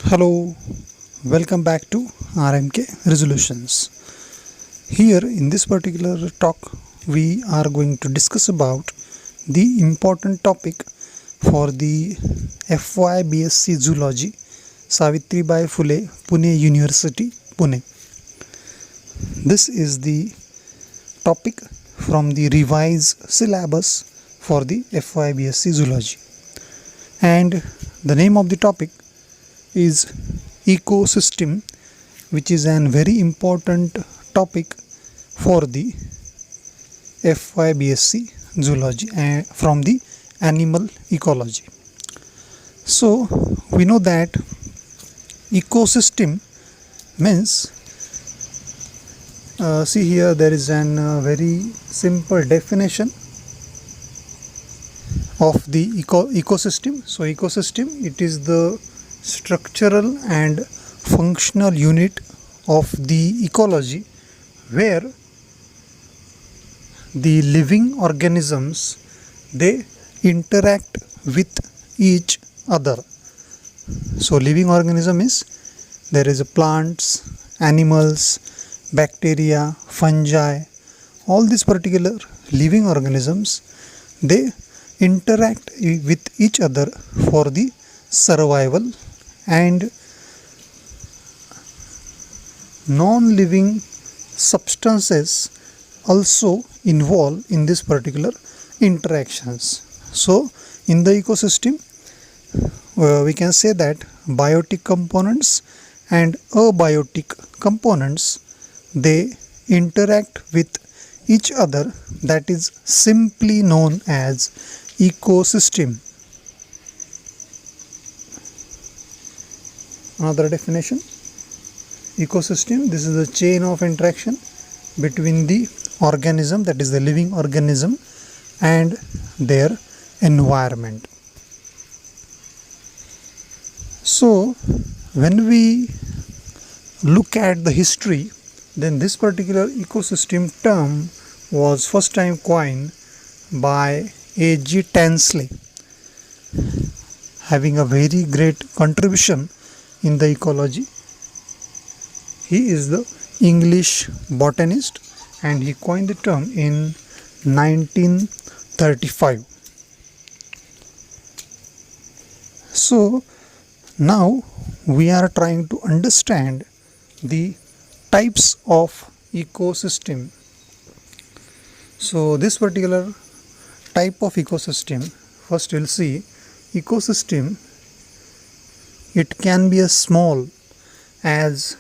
Hello, welcome back to RMK Resolutions. Here in this particular talk, we are going to discuss about the important topic for the FY BSc Zoology, Savitribai Phule, Pune University, Pune. This is the topic from the revised syllabus for the FY BSc Zoology. And the name of the topic is ecosystem, which is an very important topic for the FY BSc Zoology and from the animal ecology. So we know that ecosystem means see here there is an very simple definition of the ecosystem. So ecosystem, it is the structural and functional unit of the ecology where the living organisms, they interact with each other. So living organism is, there is a plants, animals, bacteria, fungi, all these particular living organisms, they interact with each other for the survival, and non-living substances also involve in this particular interactions. So in the ecosystem we can say that biotic components and abiotic components, they interact with each other, that is simply known as ecosystem. Another definition: ecosystem, this is a chain of interaction between the organism, that is the living organism, and their environment. So when we look at the history, then this particular ecosystem term was first time coined by A.G. Tansley, having a very great contribution in the ecology. He is the English botanist and he coined the term in 1935. So now we are trying to understand the types of ecosystem. So this particular type of ecosystem, first we'll see ecosystem. It can be as small as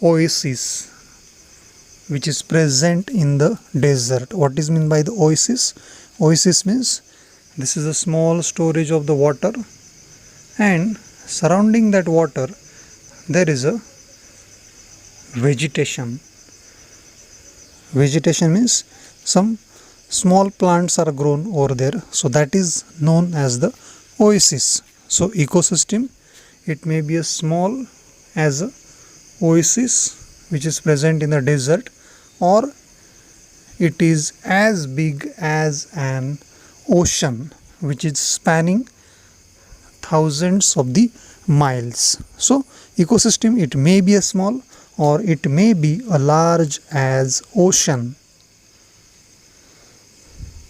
oasis which is present in the desert. What is meant by the oasis? Oasis means this is a small storage of the water, and surrounding that water there is a vegetation. Vegetation means some small plants are grown over there, so that is known as the oasis. So ecosystem, it may be as small as a oasis which is present in the desert, or it is as big as an ocean which is spanning thousands of the miles. So ecosystem, it may be as small or it may be a large as ocean.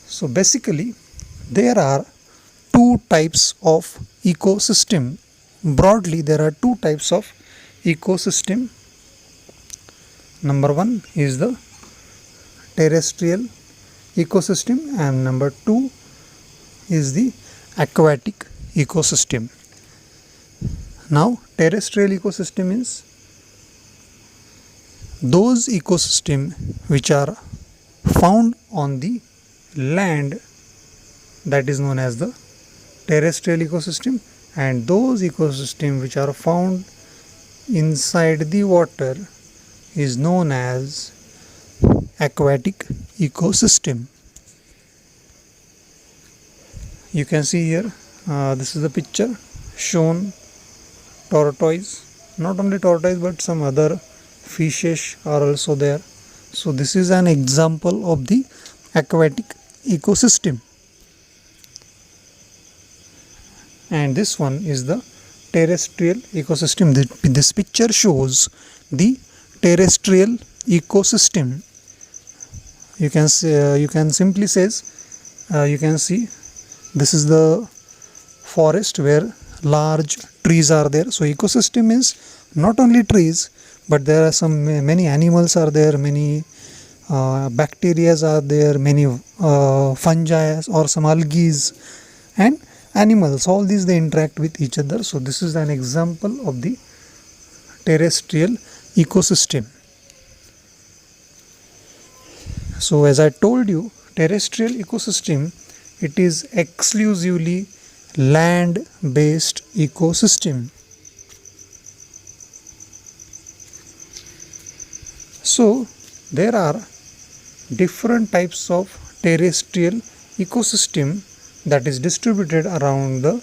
So basically there are two types of ecosystem. Broadly there are two types of ecosystem. Number one is the terrestrial ecosystem and number two is the aquatic ecosystem. Now terrestrial ecosystem means those ecosystem which are found on the land, that is known as the terrestrial ecosystem, and those ecosystem which are found inside the water is known as aquatic ecosystem. You can see here, this is the picture shown tortoise. Not only tortoise but some other fishes are also there. So this is an example of the aquatic ecosystem. And this one is the terrestrial ecosystem. This picture shows the terrestrial ecosystem. You can simply says, you can see this is the forest where large trees are there. So ecosystem is not only trees, but there are many animals are there, many bacteria are there, many fungi or some algae and animals. All these they interact with each other. So this is an example of the terrestrial ecosystem. So as I told you, terrestrial ecosystem, it is exclusively land-based ecosystem. So there are different types of terrestrial ecosystem that is distributed around the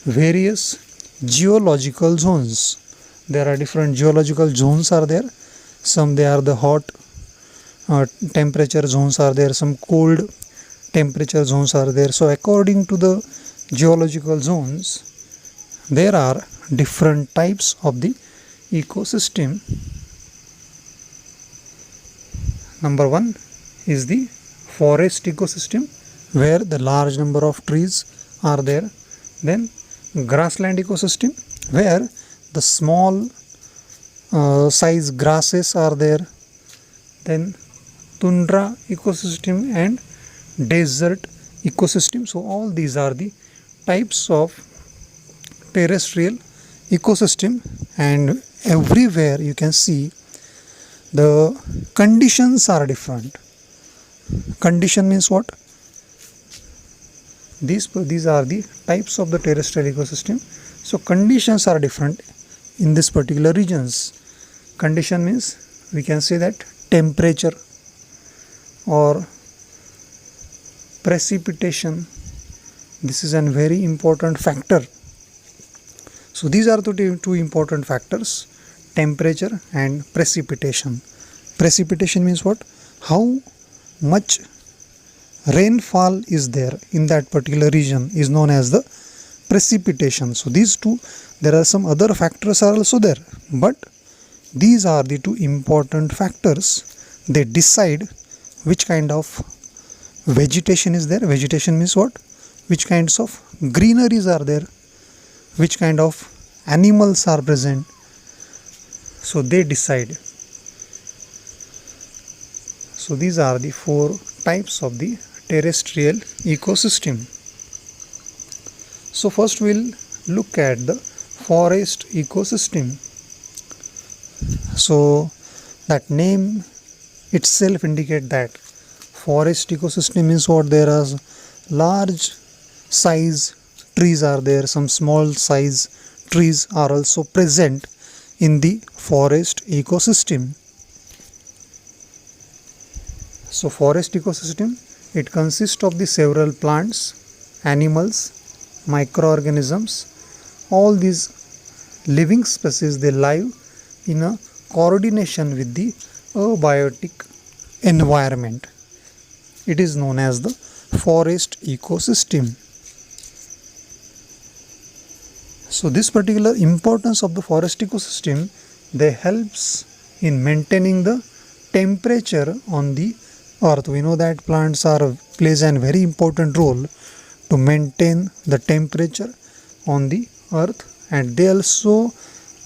various geological zones. There are different geological zones are there. Some they are the hot temperature zones are there, some cold temperature zones are there. So according to the geological zones, there are different types of the ecosystem. Number one is the forest ecosystem, where the large number of trees are there. Then grassland ecosystem, where the small size grasses are there. Then tundra ecosystem and desert ecosystem. So all these are the types of terrestrial ecosystem, and everywhere you can see the conditions are different. Condition means what? These are the types of the terrestrial ecosystem. So conditions are different in this particular regions. Condition means we can say that temperature or precipitation. This is a very important factor. So these are the two important factors, temperature and precipitation. Precipitation means what? How much rainfall is there in that particular region is known as the precipitation. So these two, there are some other factors are also there, but these are the two important factors. They decide which kind of vegetation is there. Vegetation means what? Which kinds of greeneries are there, which kind of animals are present. So they decide. So these are the four types of the terrestrial ecosystem. So first we'll look at the forest ecosystem. So that name itself indicate that forest ecosystem means what? There are large size trees are there, some small size trees are also present in the forest ecosystem. So forest ecosystem, it consists of the several plants, animals, microorganisms. All these living species, they live in a coordination with the abiotic environment. It is known as the forest ecosystem. So this particular importance of the forest ecosystem, they helps in maintaining the temperature on the earth. We know that plants plays a very important role to maintain the temperature on the earth, and they also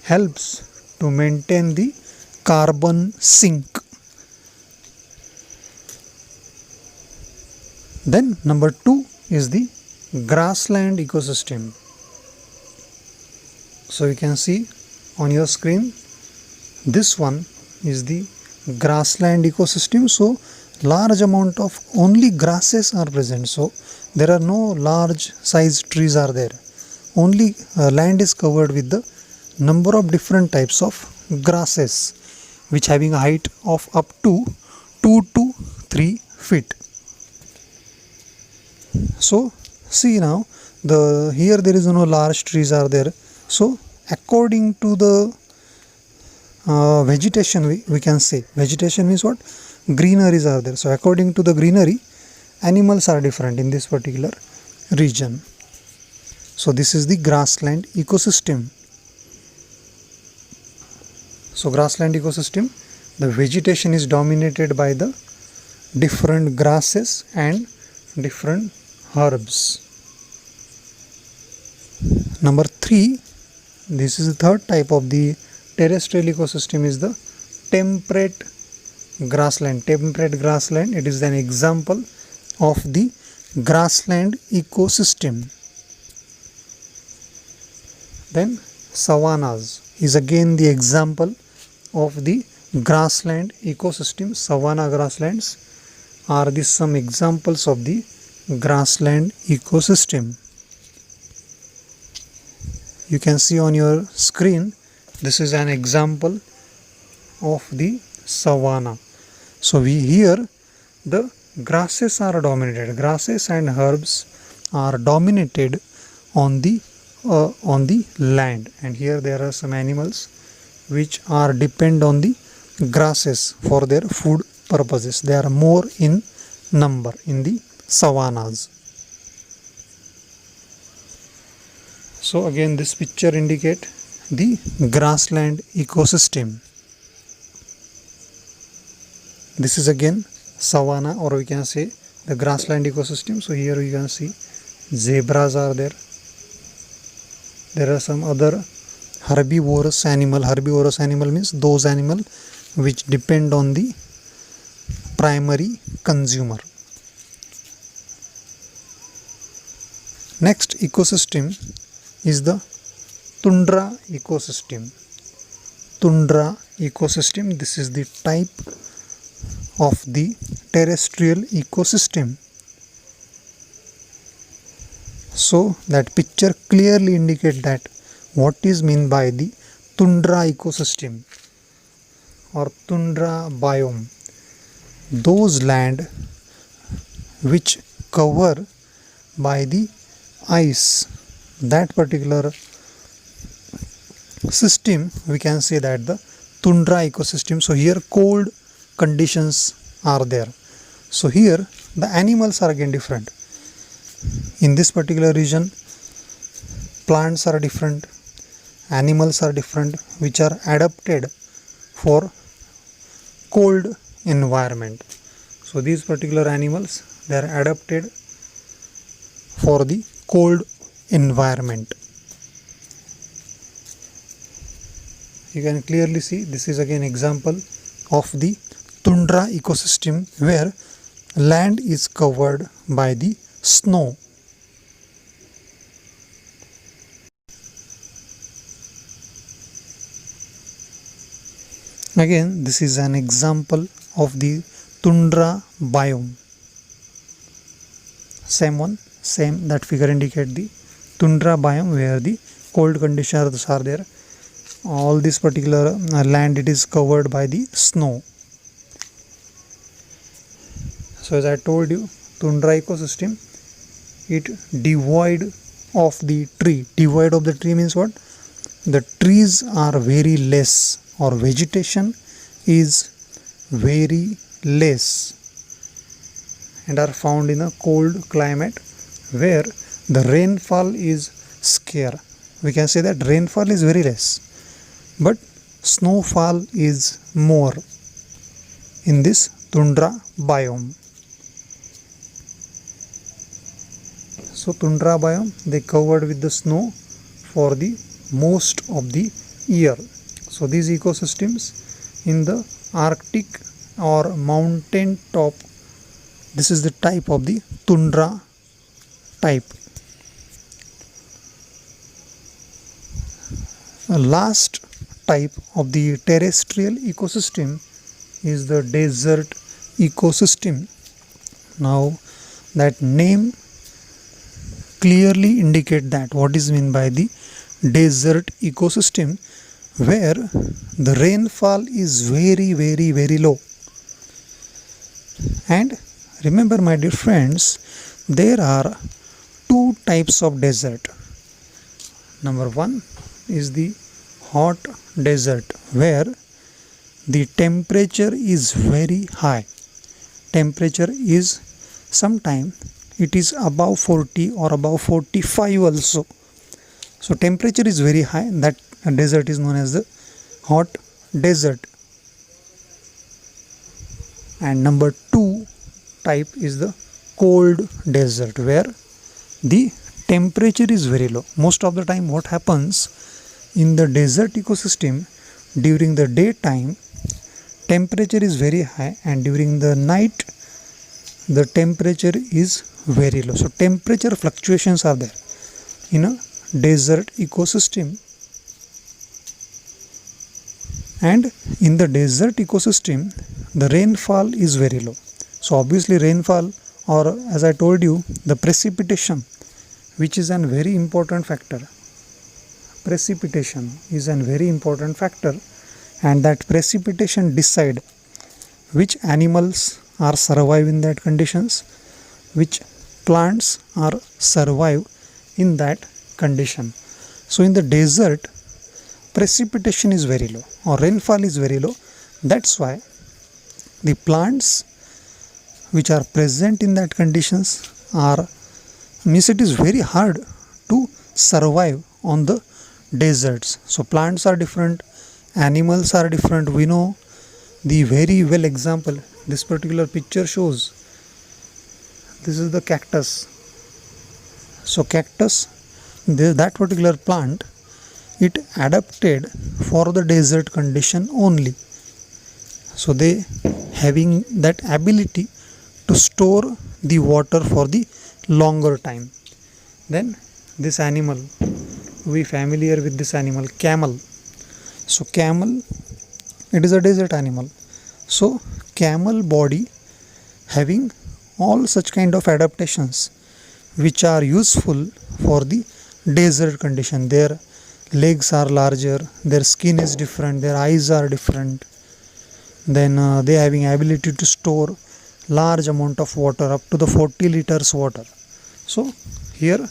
helps to maintain the carbon sink. Then number 2 is the grassland ecosystem. So you can see on your screen, this one is the grassland ecosystem. So large amount of only grasses are present. So there are no large size trees are there. Only land is covered with the number of different types of grasses, which having a height of up to 2 to 3 feet. So see now, here there is no large trees are there. So according to the vegetation, we can say vegetation means what? Greeneries are there. So according to the greenery, animals are different in this particular region. So this is the grassland ecosystem. So grassland ecosystem, the vegetation is dominated by the different grasses and different herbs. Number 3, this is the third type of the terrestrial ecosystem, is the temperate grassland. Temperate grassland, it is an example of the grassland ecosystem. Then savannas is again the example of the grassland ecosystem. Savanna grasslands are the some examples of the grassland ecosystem. You can see on your screen, this is an example of the savanna. So here the grasses are dominated. Grasses and herbs are dominated on the land, and here there are some animals which are depend on the grasses for their food purposes. They are more in number in the savannas. So again, this picture indicate the grassland ecosystem. This is again savanna, or we can say the grassland ecosystem. So here you can see zebras are there. There are some other herbivorous animal. Herbivorous animal means those animal which depend on the primary consumer. Next ecosystem is the tundra ecosystem. Tundra ecosystem, this is the type of the terrestrial ecosystem. So that picture clearly indicates that what is meant by the tundra ecosystem or tundra biome. Those land which cover by the ice, that particular system, we can say that the tundra ecosystem. So here cold conditions are there. So here the animals are again different. In this particular region, plants are different, animals are different, which are adapted for cold environment. So these particular animals, they are adapted for the cold environment. You can clearly see this is again example of the tundra ecosystem, where land is covered by the snow. Again, this is an example of the tundra biome. Same that figure indicate the tundra biome, where the cold conditions are there. All this particular land, it is covered by the snow. So as I told you, tundra ecosystem, it devoid of the tree. Devoid of the tree means what? The trees are very less, or vegetation is very less, and are found in a cold climate where the rainfall is scarce. We can say that rainfall is very less, but snowfall is more in this tundra biome. So tundra biome, they covered with the snow for the most of the year. So these ecosystems in the Arctic or mountain top, this is the type of the tundra type. The last type of the terrestrial ecosystem is the desert ecosystem. Now that name clearly indicate that what is meant by the desert ecosystem, where the rainfall is very low. And remember, my dear friends, there are two types of desert. Number one is the hot desert, where the temperature is very high. Temperature is sometime it is above 40 or above 45 also. So temperature is very high. That desert is known as the hot desert, and number 2 type is the cold desert, where the temperature is very low. Most of the time what happens in the desert ecosystem, during the daytime temperature is very high, and during the night the temperature is very low. So temperature fluctuations are there in a desert ecosystem. And in the desert ecosystem the rainfall is very low. So obviously rainfall, or as I told you, the precipitation, which is a very important factor. Precipitation is a very important factor, and that precipitation decide which animals are survive in that conditions, which plants are survive in that condition. So in the desert precipitation is very low, or rainfall is very low. That's why the plants which are present in that conditions means it is very hard to survive on the deserts. So plants are different, animals are different. We know the very well example this particular picture shows. This is the cactus. So cactus, that particular plant, it adapted for the desert condition only. So they having that ability to store the water for the longer time. Then this animal, we familiar with this animal, camel. So camel, it is a desert animal. So camel body having all such kind of adaptations which are useful for the desert condition. Their legs are larger, their skin is different, their eyes are different. Then they having ability to store large amount of water, up to the 40 liters water. So here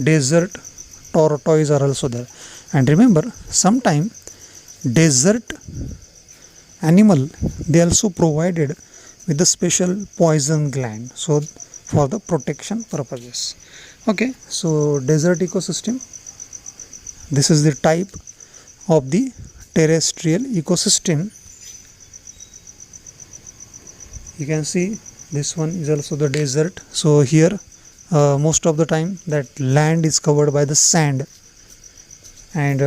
desert tortoise are also there. And remember, sometime desert animal, they also provided with the special poison gland, so for the protection purposes. Okay, so desert ecosystem, this is the type of the terrestrial ecosystem. You can see this one is also the desert. So here most of the time that land is covered by the sand, and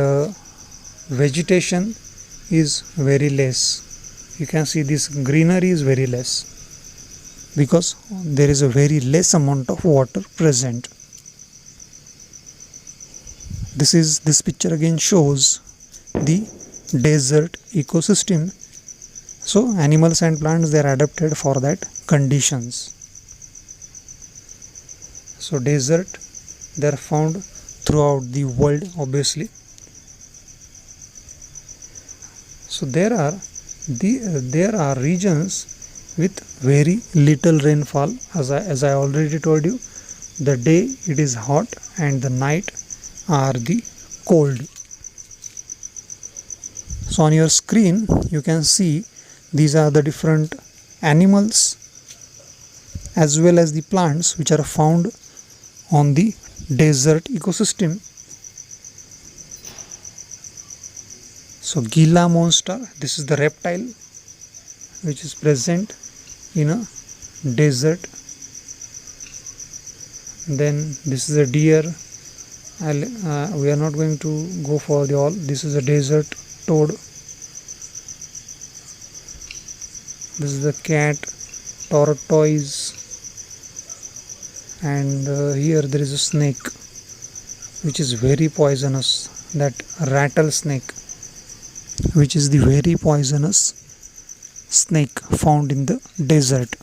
vegetation is very less. You can see this greenery is very less because there is a very less amount of water present. This picture again shows the desert ecosystem. So animals and plants, they are adapted for that conditions. So desert, they are found throughout the world obviously. So there are regions with very little rainfall. As I already told you, the day it is hot and the night are the cold. So on your screen you can see these are the different animals as well as the plants which are found on the desert ecosystem. So Gila monster, this is the reptile which is present in a desert. Then this is a deer. We are not going to go for the all. This is a desert toad. This is the cat, tortoise, and here there is a snake which is very poisonous, that rattlesnake, which is the very poisonous snake found in the desert.